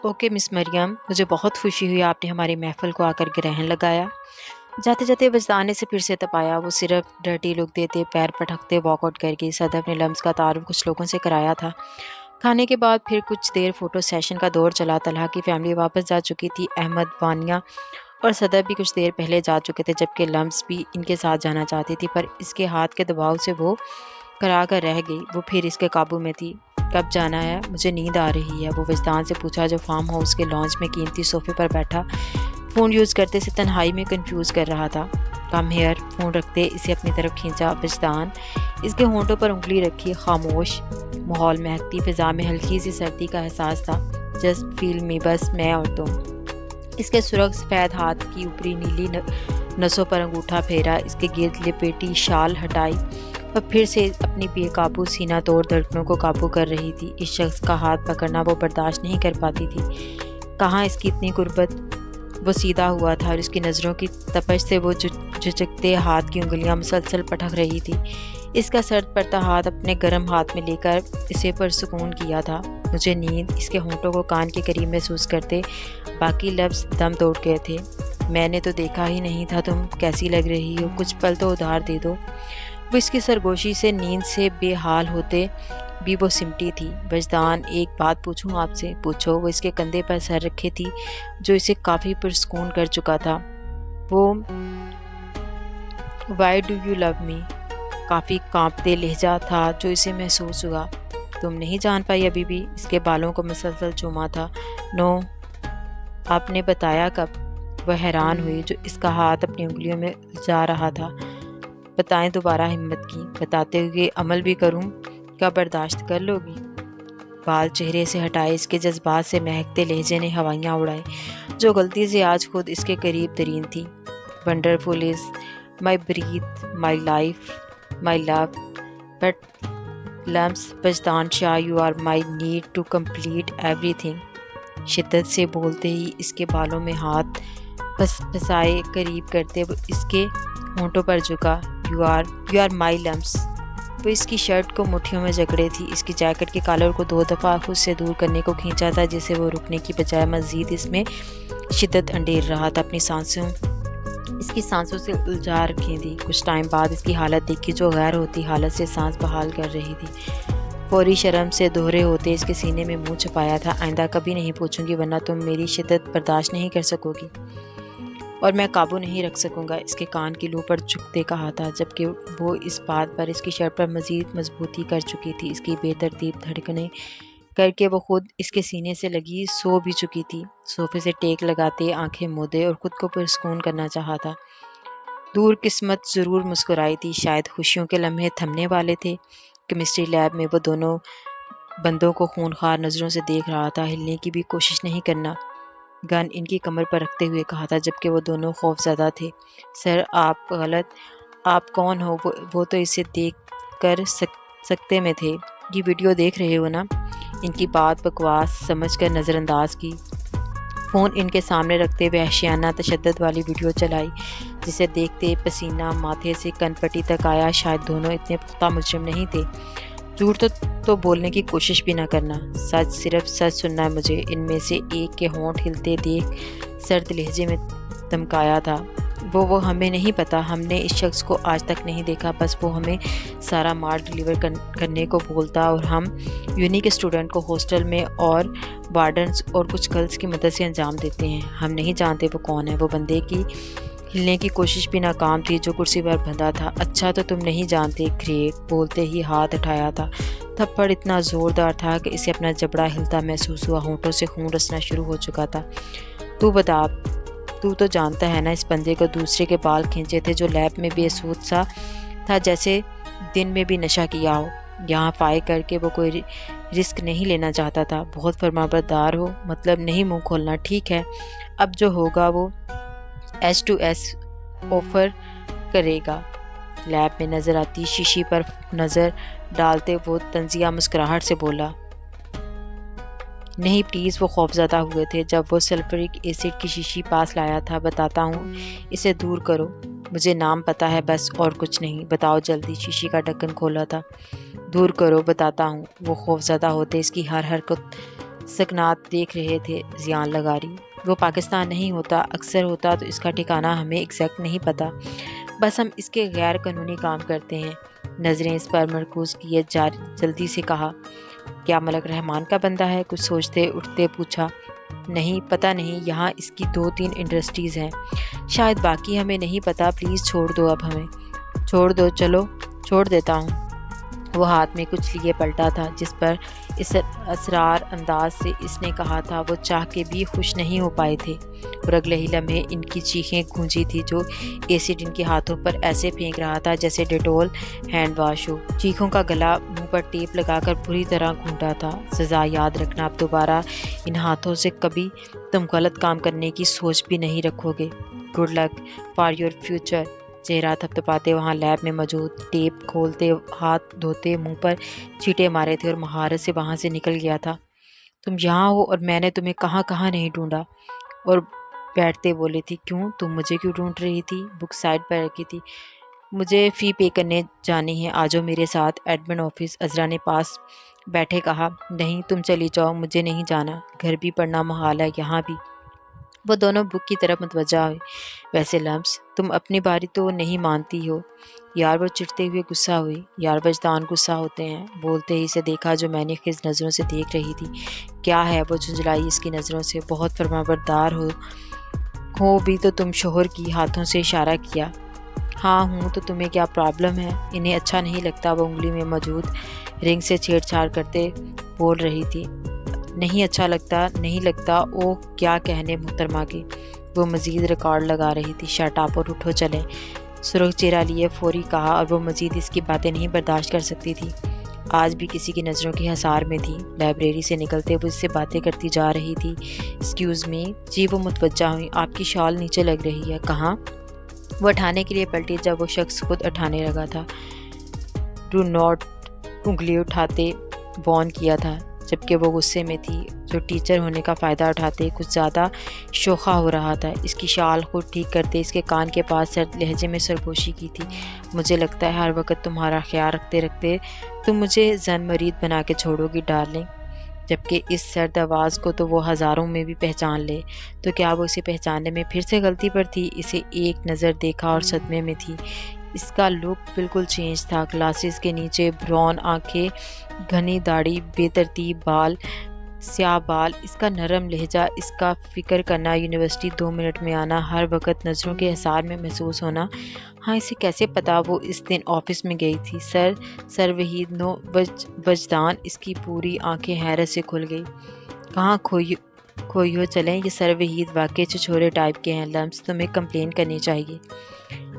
Okay مس مریم، مجھے بہت خوشی ہوئی آپ نے ہماری محفل کو آ کر گرہن لگایا۔ جاتے جاتے وجدان سے پھر سے تپایا، وہ صرف ڈرٹی لک دیتے، پیر پٹکتے واک آؤٹ کر گئی۔ صدف نے لمس کا تعارف کچھ لوگوں سے کرایا تھا۔ کھانے کے بعد پھر کچھ دیر فوٹو سیشن کا دور چلا۔ طلحہ کی فیملی واپس جا چکی تھی، احمد، وانیہ اور صدف بھی کچھ دیر پہلے جا چکے تھے، جبکہ لمس بھی ان کے ساتھ جانا چاہتی تھی، پر اس کے ہاتھ کے دباؤ سے وہ کرا کر رہ گئی۔ وہ پھر اس کے قابو میں تھی۔ کب جانا ہے؟ مجھے نیند آ رہی ہے، وہ وجدان سے پوچھا جو فارم ہاؤس کے لانچ میں قیمتی صوفے پر بیٹھا فون یوز کرتے سے تنہائی میں کنفیوز کر رہا تھا۔ کم ہیئر، فون رکھتے اسے اپنی طرف کھینچا۔ وجدان اس کے ہونٹوں پر انگلی رکھی، خاموش ماحول، مہکتی فضا میں ہلکی سی سردی کا احساس تھا۔ جسٹ فیل می، بس میں اور تم۔ اس کے سرخ سفید ہاتھ کی اوپری نیلی نسوں پر انگوٹھا پھیرا، اس کے گرد لپیٹی شال ہٹائی اور پھر سے اپنی بے قابو سینہ توڑ دھڑکنوں کو قابو کر رہی تھی۔ اس شخص کا ہاتھ پکڑنا وہ برداشت نہیں کر پاتی تھی۔ کہاں اس کی اتنی قربت؟ وہ سیدھا ہوا تھا اور اس کی نظروں کی تپش سے وہ جھجکتے ہاتھ کی انگلیاں مسلسل پٹک رہی تھی۔ اس کا سرد پڑتا ہاتھ اپنے گرم ہاتھ میں لے کر اسے پرسکون کیا تھا۔ مجھے نیند، اس کے ہونٹوں کو کان کے قریب محسوس کرتے باقی لفظ دم توڑ گئے تھے۔ میں نے تو دیکھا ہی نہیں تھا، تم کیسی لگ رہی ہو، کچھ پل تو ادھار دے دو۔ وہ اس کی سرگوشی سے نیند سے بے حال ہوتے بھی وہ سمٹی تھی۔ وجدان، ایک بات پوچھوں آپ سے؟ پوچھو۔ وہ اس کے کندھے پر سر رکھے تھی جو اسے کافی پرسکون کر چکا تھا۔ وہ وائی ڈو یو لو می؟ کافی کانپتے لہجہ تھا جو اسے محسوس ہوا۔ تم نہیں جان پائی ابھی بھی؟ اس کے بالوں کو مسلسل چوما تھا۔ نو۔ آپ نے بتایا کب؟ وہ حیران ہوئی جو اس کا ہاتھ اپنی انگلیوں میں جا رہا تھا۔ بتائیں، دوبارہ ہمت کی۔ بتاتے ہوئے عمل بھی کروں؟ کیا برداشت کر لو گی؟ بال چہرے سے ہٹائے، اس کے جذبات سے مہکتے لہجے نے ہوائیاں اڑائی جو غلطی سے آج خود اس کے قریب ترین تھی۔ Wonderful is my breath, my life, my love, but لمس Wajdan Shah, you are my need to complete everything. شدت سے بولتے ہی اس کے بالوں میں ہاتھ پھسائے قریب کرتے وہ اس کے ہونٹوں پر جھکا۔ یو آر مائی لمس۔ وہ اس کی شرٹ کو مٹھیوں میں جکڑے تھی، اس کی جیکٹ کے کالر کو 2 دفعہ خود سے دور کرنے کو کھینچا تھا، جسے وہ رکنے کی بجائے مزید اس میں شدت انڈیر رہا تھا۔ اپنی سانسوں اس کی سانسوں سے الجھا رکھی تھی۔ کچھ ٹائم بعد اس کی حالت دیکھی جو غیر ہوتی حالت سے سانس بحال کر رہی تھی۔ فوری شرم سے دوہرے ہوتے اس کے سینے میں منہ چھپایا تھا۔ آئندہ کبھی نہیں پوچھوں گی، ورنہ تم میری شدت برداشت نہیں کر سکو گی اور میں قابو نہیں رکھ سکوں گا، اس کے کان کی لو پر جھکتے کہا تھا، جبکہ وہ اس بات پر اس کی شرٹ پر مزید مضبوطی کر چکی تھی۔ اس کی بے ترتیب دھڑکنیں کر کے وہ خود اس کے سینے سے لگی سو بھی چکی تھی۔ صوفے سے ٹیک لگاتے آنکھیں مودے اور خود کو پرسکون کرنا چاہا تھا۔ دور قسمت ضرور مسکرائی تھی، شاید خوشیوں کے لمحے تھمنے والے تھے۔ کیمسٹری لیب میں وہ دونوں بندوں کو خونخوار نظروں سے دیکھ رہا تھا۔ ہلنے کی بھی کوشش نہیں کرنا، گن ان کی کمر پر رکھتے ہوئے کہا تھا، جبکہ وہ دونوں خوف زدہ تھے۔ سر، آپ غلط۔ آپ کون ہو؟ وہ تو اسے دیکھ کر سکتے میں تھے۔ یہ ویڈیو دیکھ رہے ہو نا؟ ان کی بات بکواس سمجھ کر نظر انداز کی۔ فون ان کے سامنے رکھتے وحشیانہ تشدد والی ویڈیو چلائی، جسے دیکھتے پسینہ ماتھے سے کن پٹی تک آیا۔ شاید دونوں اتنے پختہ مجرم نہیں تھے۔ جھوٹ تو بولنے کی کوشش بھی نہ کرنا، سچ، صرف سچ سننا ہے مجھے۔ ان میں سے ایک کے ہونٹ ہلتے دیکھ سرد لہجے میں دمکایا تھا۔ وہ ہمیں نہیں پتا، ہم نے اس شخص کو آج تک نہیں دیکھا، بس وہ ہمیں سارا مال ڈیلیور کرنے کو بولتا اور ہم یونی کے اسٹوڈنٹ کو ہاسٹل میں اور وارڈنز اور کچھ گرلز کی مدد سے انجام دیتے ہیں۔ ہم نہیں جانتے وہ کون ہے۔ وہ بندے کی ہلنے کی کوشش بھی ناکام تھی جو کرسی پر بندھا تھا۔ اچھا تو تم نہیں جانتے، گریٹ۔ بولتے ہی ہاتھ اٹھایا تھا۔ تھپڑ اتنا زوردار تھا کہ اسے اپنا جبڑا ہلتا محسوس ہوا، ہونٹوں سے خون رسنا شروع ہو چکا تھا۔ تو بتا، تو جانتا ہے نا اس بندے کو دوسرے کے بال کھینچے تھے جو لیب میں بے سود سا تھا، جیسے دن میں بھی نشہ کیا ہو۔ یہاں فائر کر کے وہ کوئی رسک نہیں لینا چاہتا تھا۔ بہت فرمانبردار ہو، مطلب نہیں منہ کھولنا، ٹھیک ہے؟ اب جو ہوگا وہ S2S آفر کرے گا۔ لیب میں نظر آتی شیشی پر نظر ڈالتے وہ طنزیہ مسکراہٹ سے بولا، نہیں پلیز۔ وہ خوفزدہ ہوئے تھے جب وہ سلفرک ایسڈ کی شیشی پاس لایا تھا۔ بتاتا ہوں، اسے دور کرو، مجھے نام پتا ہے بس، اور کچھ نہیں۔ بتاؤ جلدی۔ شیشی کا ڈھکن کھولا تھا۔ دور کرو، بتاتا ہوں۔ وہ خوفزدہ ہوتے اس کی ہر حرکت سکنات دیکھ رہے تھے۔ زیان لگاری، وہ پاکستان نہیں ہوتا، اکثر ہوتا تو اس کا ٹھکانہ ہمیں ایگزیکٹ نہیں پتہ، بس ہم اس کے غیر قانونی کام کرتے ہیں۔ نظریں اس پر مرکوز کیے جلدی سے کہا، کیا ملک رحمان کا بندہ ہے؟ کچھ سوچتے اٹھتے پوچھا۔ نہیں، پتہ نہیں، یہاں اس کی 2-3 انڈسٹریز ہیں، شاید باقی ہمیں نہیں پتہ، پلیز چھوڑ دو، اب ہمیں چھوڑ دو، چلو چھوڑ دیتا ہوں۔ وہ ہاتھ میں کچھ لیے پلٹا تھا جس پر اس اسرار انداز سے اس نے کہا تھا وہ چاہ کے بھی خوش نہیں ہو پائے تھے، اور اگلے ہی لمحے ان کی چیخیں گونجی تھی جو ایسڈ ان کے ہاتھوں پر ایسے پھینک رہا تھا جیسے ڈیٹول ہینڈ واش ہو۔ چیخوں کا گلا منہ پر ٹیپ لگا کر بری طرح گھونٹا تھا۔ سزا یاد رکھنا، اب دوبارہ ان ہاتھوں سے کبھی تم غلط کام کرنے کی سوچ بھی نہیں رکھو گے۔ Good luck for your future. چہرہ تھپتھپاتے وہاں لیب میں موجود ٹیپ کھولتے، ہاتھ دھوتے، منہ پر چیٹے مارے تھے اور مہارت سے وہاں سے نکل گیا تھا۔ تم یہاں ہو اور میں نے تمہیں کہاں کہاں نہیں ڈھونڈا۔ اور بیٹھتے بولی تھی، کیوں؟ تم مجھے کیوں ڈھونڈ رہی تھی؟ بک سائڈ پر رکھی تھی۔ مجھے فی پے کرنے جانی ہے، آجو میرے ساتھ ایڈمن آفس۔ عذرا نے پاس بیٹھے کہا، نہیں تم چلی جاؤ، مجھے نہیں جانا، گھر بھی پڑھنا محال ہے، یہاں بھی۔ وہ دونوں بک کی طرف متوجہ ہوئے۔ ویسے لمس، تم اپنی باری تو نہیں مانتی ہو یار؟ وہ چڑھتے ہوئے غصہ ہوئی۔ یار وجدان غصہ ہوتے ہیں۔ بولتے ہی سے دیکھا جو میں نے خز نظروں سے دیکھ رہی تھی۔ کیا ہے؟ وہ جھنجھلائی اس کی نظروں سے۔ بہت فرمانبردار ہو بھی تو تم شوہر کی ہاتھوں سے اشارہ کیا۔ ہاں ہوں تو تمہیں کیا پرابلم ہے؟ انہیں اچھا نہیں لگتا، وہ انگلی میں موجود رنگ سے چھیڑ چھاڑ کرتے بول رہی تھی۔ نہیں اچھا لگتا، نہیں لگتا، او کیا کہنے محترمہ کے۔ وہ مزید ریکارڈ لگا رہی تھی۔ شٹ اپ اور اٹھو چلیں، سرخ چہرہ لیے فوری کہا، اور وہ مزید اس کی باتیں نہیں برداشت کر سکتی تھی۔ آج بھی کسی کی نظروں کے حصار میں تھی۔ لائبریری سے نکلتے وہ اس سے باتیں کرتی جا رہی تھی۔ ایکسکیوز می، جی وہ متوجہ ہوئی، آپ کی شال نیچے لگ رہی ہے۔ کہاں؟ وہ اٹھانے کے لیے پلٹی جب وہ شخص خود اٹھانے لگا تھا۔ ڈو ناٹ انگلی اٹھاتے وارن کیا تھا، جبکہ وہ غصے میں تھی۔ جو ٹیچر ہونے کا فائدہ اٹھاتے کچھ زیادہ شوخا ہو رہا تھا۔ اس کی شال خود ٹھیک کرتے اس کے کان کے پاس سرد لہجے میں سرگوشی کی تھی۔ مجھے لگتا ہے ہر وقت تمہارا خیال رکھتے رکھتے تم مجھے زن مرید بنا کے چھوڑو گی ڈارلنگ، جبکہ اس سرد آواز کو تو وہ ہزاروں میں بھی پہچان لے تو کیا وہ اسے پہچاننے میں پھر سے غلطی پر تھی؟ اسے ایک نظر دیکھا اور صدمے میں تھی۔ اس کا لک بالکل چینج تھا۔ گلاسز کے نیچے براؤن آنکھیں، گھنی داڑھی، بے ترتیب بال، سیاہ بال، اس کا نرم لہجہ، اس کا فکر کرنا، یونیورسٹی 2 منٹ میں آنا، ہر وقت نظروں کے حصار میں محسوس ہونا۔ ہاں اسے کیسے پتا وہ اس دن آفس میں گئی تھی؟ سر وحید نو وجدان، اس کی پوری آنکھیں حیرت سے کھل گئی۔ کہاں کھوئی ہو؟ چلیں، یہ سر وحید واقعی چھچورے ٹائپ کے ہیں۔ لمس، تمہیں کمپلین کرنی چاہیے۔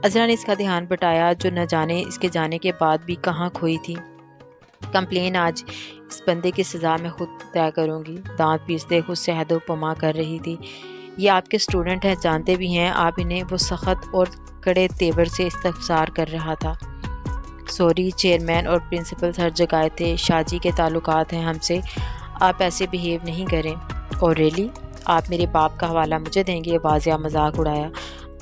عذرا نے اس کا دھیان بٹایا جو نہ جانے اس کے جانے کے بعد بھی کہاں کھوئی تھی۔ کمپلین آج اس بندے کی سزا میں خود طے کروں گی۔ دانت پیستے خود سے حد و پما کر رہی تھی۔ یہ آپ کے اسٹوڈنٹ ہیں، جانتے بھی ہیں آپ انہیں۔ وہ سخت اور کڑے تیور سے استفسار کر رہا تھا۔ سوری، چیئرمین اور پرنسپل ہر جگہ تھے، شاہ جی کے تعلقات ہیں ہم سے، آپ ایسے بیہیو نہیں کریں۔ اور ریلی، آپ میرے باپ کا حوالہ مجھے دیں گے؟ واضح مذاق اڑایا۔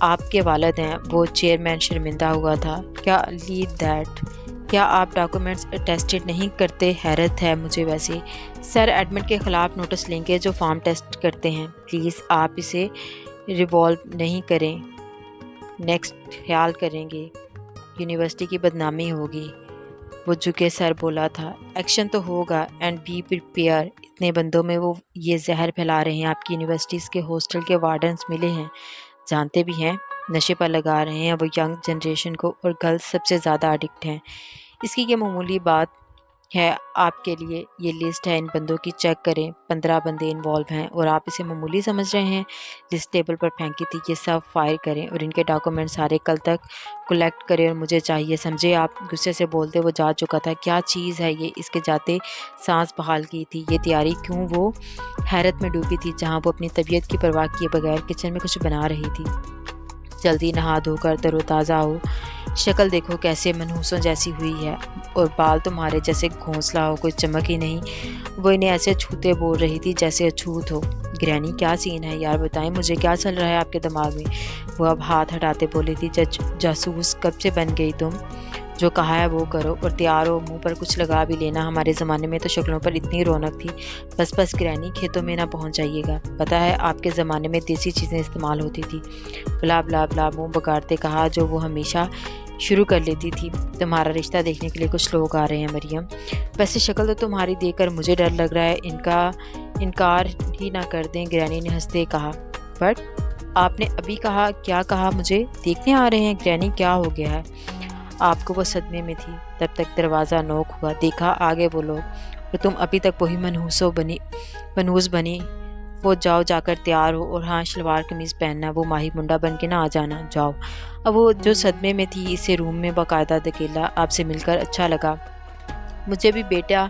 آپ کے والد ہیں۔ وہ چیئرمین شرمندہ ہوا تھا۔ کیا لیڈ دیٹ؟ کیا آپ ڈاکومنٹس اٹیسٹڈ نہیں کرتے؟ حیرت ہے مجھے ویسے۔ سر ایڈمنڈ کے خلاف نوٹس لیں گے جو فارم ٹیسٹ کرتے ہیں۔ پلیز آپ اسے ریوالو نہیں کریں، نیکسٹ خیال کریں گے، یونیورسٹی کی بدنامی ہوگی۔ وہ جھکے سر بولا تھا، ایکشن تو ہوگا، اینڈ بی پریپیئر۔ اتنے بندوں میں وہ یہ زہر پھیلا رہے ہیں۔ آپ کی یونیورسٹیز کے ہاسٹل کے وارڈنز ملے ہیں، جانتے بھی ہیں، نشے پر لگا رہے ہیں وہ ینگ جنریشن کو، اور گرلز سب سے زیادہ ایڈکٹ ہیں۔ اس کی یہ معمولی بات ہے آپ کے لیے، یہ لسٹ ہے ان بندوں کی، چیک کریں۔ 15 بندے انوالو ہیں اور آپ اسے معمولی سمجھ رہے ہیں؟ لسٹ ٹیبل پر پھینکی تھی۔ یہ سب فائل کریں اور ان کے ڈاکومنٹ سارے کل تک کلیکٹ کریں، اور مجھے چاہیے، سمجھے آپ؟ غصے سے بولتے وہ جا چکا تھا۔ کیا چیز ہے یہ؟ اس کے جاتے سانس بحال کی تھی۔ یہ تیاری کیوں؟ وہ حیرت میں ڈوبی تھی جہاں وہ اپنی طبیعت کی پرواہ کیے بغیر کچن میں کچھ بنا رہی تھی۔ جلدی نہا دھو کر تر و تازہ ہو، شکل دیکھو کیسے منحوسوں جیسی ہوئی ہے، اور بال تمہارے جیسے گھونسلہ ہو، کوئی چمک ہی نہیں۔ وہ انہیں ایسے چھوتے بول رہی تھی جیسے اچھوت ہو۔ گرینی کیا سین ہے یار، بتائیں مجھے کیا چل رہا ہے آپ کے دماغ میں؟ وہ اب ہاتھ ہٹاتے بولی تھی، جاسوس کب سے بن گئی تم؟ جو کہا ہے وہ کرو اور تیار ہو، منہ پر کچھ لگا بھی لینا، ہمارے زمانے میں تو شکلوں پر اتنی رونق تھی۔ بس گرینی، کھیتوں میں نہ پہنچ جائیے گا، پتہ ہے آپ کے زمانے میں دیسی چیزیں استعمال ہوتی تھی۔ بلا بلا بلا منہ بگاڑتے کہا، جو وہ ہمیشہ شروع کر لیتی تھی۔ تمہارا رشتہ دیکھنے کے لیے کچھ لوگ آ رہے ہیں مریم، ویسے شکل تو تمہاری دیکھ کر مجھے ڈر لگ رہا ہے، ان کا انکار ہی نہ کر دیں۔ گرینی نے ہنستے کہا، بٹ آپ نے ابھی کہا، کیا کہا؟ مجھے دیکھنے آ رہے ہیں؟ گرینی، کیا ہو گیا ہے؟ آپ کو وہ صدمے میں تھی، تب تک دروازہ نوک ہوا، دیکھا آگے وہ لوگ، اور تم ابھی تک وہی منحوس بنی۔ وہ جاؤ، جا کر تیار ہو، اور ہاں شلوار قمیض پہننا، وہ ماہی منڈا بن کے نہ آ جانا، جاؤ۔ اب وہ جو صدمے میں تھی، اسے روم میں باقاعدہ دھکیلا، آپ سے مل کر اچھا لگا، مجھے بھی بیٹا۔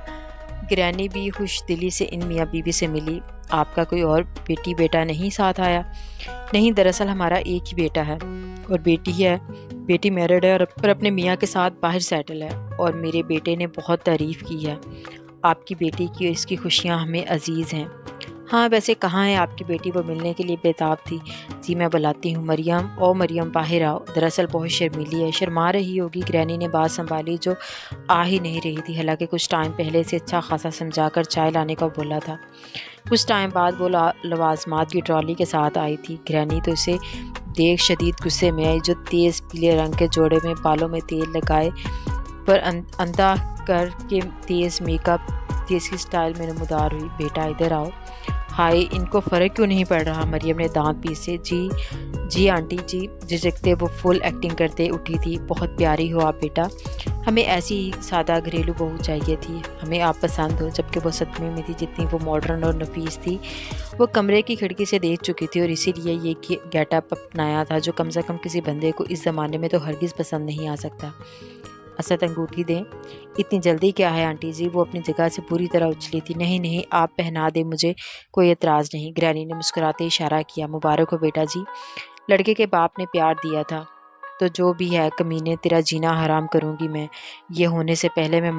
گرینی بھی خوش دلی سے ان میاں بیوی سے ملی۔ آپ کا کوئی اور بیٹا نہیں ساتھ آیا؟ نہیں، دراصل ہمارا ایک ہی بیٹا ہے اور بیٹی ہے۔ بیٹی میرڈ ہے اور اپنے میاں کے ساتھ باہر سیٹل ہے، اور میرے بیٹے نے بہت تعریف کی ہے آپ کی بیٹی کی، اور اس کی خوشیاں ہمیں عزیز ہیں۔ ہاں ویسے کہاں ہے آپ کی بیٹی؟ وہ ملنے کے لیے بےتاب تھی۔ جی میں بلاتی ہوں۔ مریم، او مریم باہر آؤ، دراصل بہت شرمیلی ہے، شرما رہی ہوگی۔ گرینی نے بات سنبھالی جو آ ہی نہیں رہی تھی، حالانکہ کچھ ٹائم پہلے سے اچھا خاصا سمجھا کر چائے لانے کا بولا تھا۔ کچھ ٹائم بعد وہ لوازمات کی ٹرالی کے ساتھ آئی تھی۔ گرینی تو اسے دیکھ شدید غصے میں آئی، جو تیز پیلے رنگ کے جوڑے میں بالوں میں تیل لگائے پر اندھا کر کے تیز میک اپ دیسی سٹائل میں نمودار ہوئی۔ بیٹا ادھر آؤ۔ ہائے، ان کو فرق کیوں نہیں پڑ رہا؟ مریم نے دانت پیسے۔ جی آنٹی جی، جھجکتے وہ فل ایکٹنگ کرتے اٹھی تھی۔ بہت پیاری ہو آپ بیٹا، ہمیں ایسی ہی سادہ گھریلو بہو چاہیے تھی، ہمیں آپ پسند ہو۔ جبکہ وہ صدمے میں تھی، جتنی وہ ماڈرن اور نفیس تھی، وہ کمرے کی کھڑکی سے دیکھ چکی تھی، اور اسی لیے یہ گیٹ اپ اپنایا تھا، جو کم سے کم کسی بندے کو اس زمانے میں تو ہرگز پسند نہیں آ سکتا۔ اسد انگوٹھی دیں۔ اتنی جلدی کیا ہے آنٹی جی؟ وہ اپنی جگہ سے پوری طرح اچھلی تھی۔ نہیں آپ پہنا دیں، مجھے کوئی اعتراض نہیں۔ گرینی نے مسکراتے اشارہ کیا۔ مبارک ہو بیٹا جی، لڑکے کے باپ نے پیار دیا تھا تو جو بھی ہے کمینے، تیرا جینا حرام کروں گی میں، یہ ہونے سے پہلے میں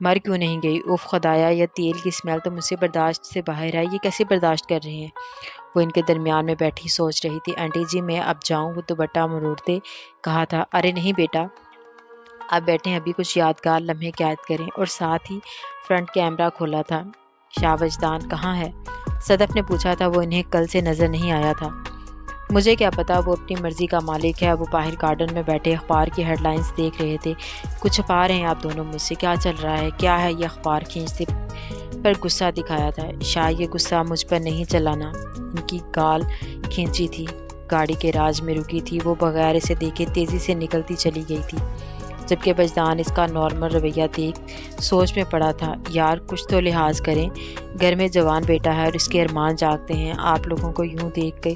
مر کیوں نہیں گئی؟ اوف خدایا، یہ تیل کی اسمیل تو مجھ سے برداشت سے باہر ہے، یہ کیسے برداشت کر رہے ہیں؟ وہ ان کے درمیان میں بیٹھی سوچ رہی تھی۔ آنٹی جی میں اب جاؤں؟ وہ دوپٹہ مروڑتے کہا تھا۔ ارے نہیں بیٹا، آپ بیٹھیں، ابھی کچھ یادگار لمحے قید کریں۔ اور ساتھ ہی فرنٹ کیمرہ کھولا تھا۔ شاہ وجدان کہاں ہے؟ صدف نے پوچھا تھا۔ وہ انہیں کل سے نظر نہیں آیا تھا۔ مجھے کیا پتا، وہ اپنی مرضی کا مالک ہے۔ وہ باہر گارڈن میں بیٹھے اخبار کی ہیڈ لائنز دیکھ رہے تھے۔ کچھ چھپا رہے ہیں آپ دونوں مجھ سے؟ کیا چل رہا ہے؟ کیا ہے یہ اخبار؟ کھینچتے پر غصہ دکھایا تھا۔ شاہ یہ غصہ مجھ پر نہیں چلانا۔ ان کی گال کھینچی تھی، گاڑی کے راج میں رکی تھی، وہ بغیر اسے دیکھے تیزی سے نکلتی چلی گئی تھی، جبکہ وجدان اس کا نارمل رویہ دیکھ سوچ میں پڑا تھا۔ یار کچھ تو لحاظ کریں، گھر میں جوان بیٹا ہے اور اس کے ارمان جاگتے ہیں، آپ لوگوں کو یوں دیکھ کے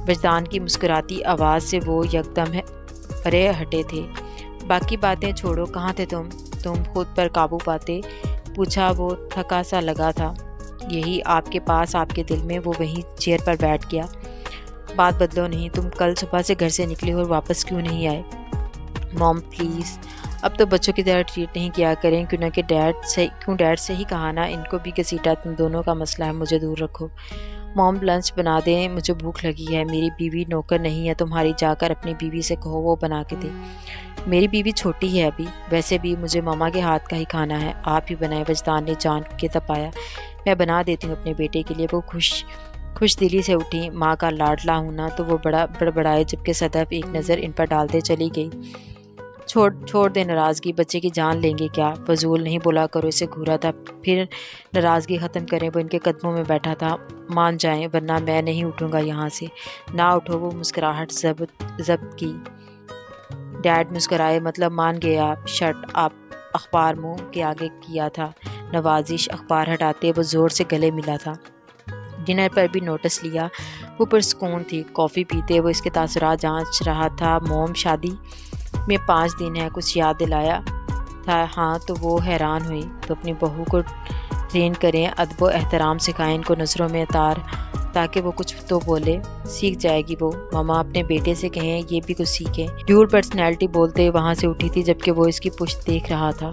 وجدان کی مسکراتی آواز سے وہ یکدم پرے ہٹے تھے۔ باقی باتیں چھوڑو، کہاں تھے تم خود پر قابو پاتے پوچھا۔ وہ تھکا سا لگا تھا۔ یہی آپ کے پاس، آپ کے دل میں۔ وہ وہیں چیئر پر بیٹھ گیا۔ بات بدلو نہیں، تم کل صبح سے گھر سے نکلے اور واپس کیوں نہیں آئے؟ موم پلیز، اب تو بچوں کی طرح ٹریٹ نہیں کیا کریں، کیونکہ ڈیڈ سے ہی کہا نا، ان کو بھی گھسیٹا، تم دونوں کا مسئلہ ہے، مجھے دور رکھو۔ موم لنچ بنا دیں، مجھے بھوک لگی ہے، میری بیوی نوکر نہیں ہے تمہاری، جا کر اپنی بیوی سے کہو وہ بنا کے دے۔ میری بیوی چھوٹی ہے ابھی، ویسے بھی مجھے ماما کے ہاتھ کا ہی کھانا ہے، آپ ہی بنائے۔ وجدان نے جان کے تپایا۔ میں بنا دیتی ہوں اپنے بیٹے کے لیے۔ وہ خوش دلی سے اٹھی۔ ماں کا لاڈلا ہوں نا، تو وہ بڑا بڑبڑائے، جبکہ صدف ایک نظر ان پر ڈالتے چلی گئی۔ چھوڑ دے ناراضگی، بچے کی جان لیں گے کیا؟ فضول نہیں بولا کرو، اسے گھورا تھا۔ پھر ناراضگی ختم کریں۔ وہ ان کے قدموں میں بیٹھا تھا۔ مان جائیں ورنہ میں نہیں اٹھوں گا یہاں سے۔ نہ اٹھو۔ وہ مسکراہٹ ضبط کی۔ ڈیڈ مسکرائے۔ مطلب مان گئے آپ؟ شٹ آپ۔ اخبار منہ کے آگے کیا تھا نوازش۔ اخبار ہٹاتے وہ زور سے گلے ملا تھا۔ ڈنر پر بھی نوٹس لیا۔ وہ پرسکون تھی۔ کافی پیتے وہ اس کے تاثرات جانچ رہا تھا۔ موم شادی میں 5 دن ہے، کچھ یاد دلایا تھا؟ ہاں۔ تو وہ حیران ہوئی۔ تو اپنی بہو کو ٹرین کریں، ادب و احترام سکھائیں ان کو نظروں میں تاکہ وہ کچھ تو بولے، سیکھ جائے گی وہ۔ ماما اپنے بیٹے سے کہیں یہ بھی کچھ سیکھے۔ ڈیول پرسنالٹی بولتے وہاں سے اٹھی تھی، جبکہ وہ اس کی پشت دیکھ رہا تھا۔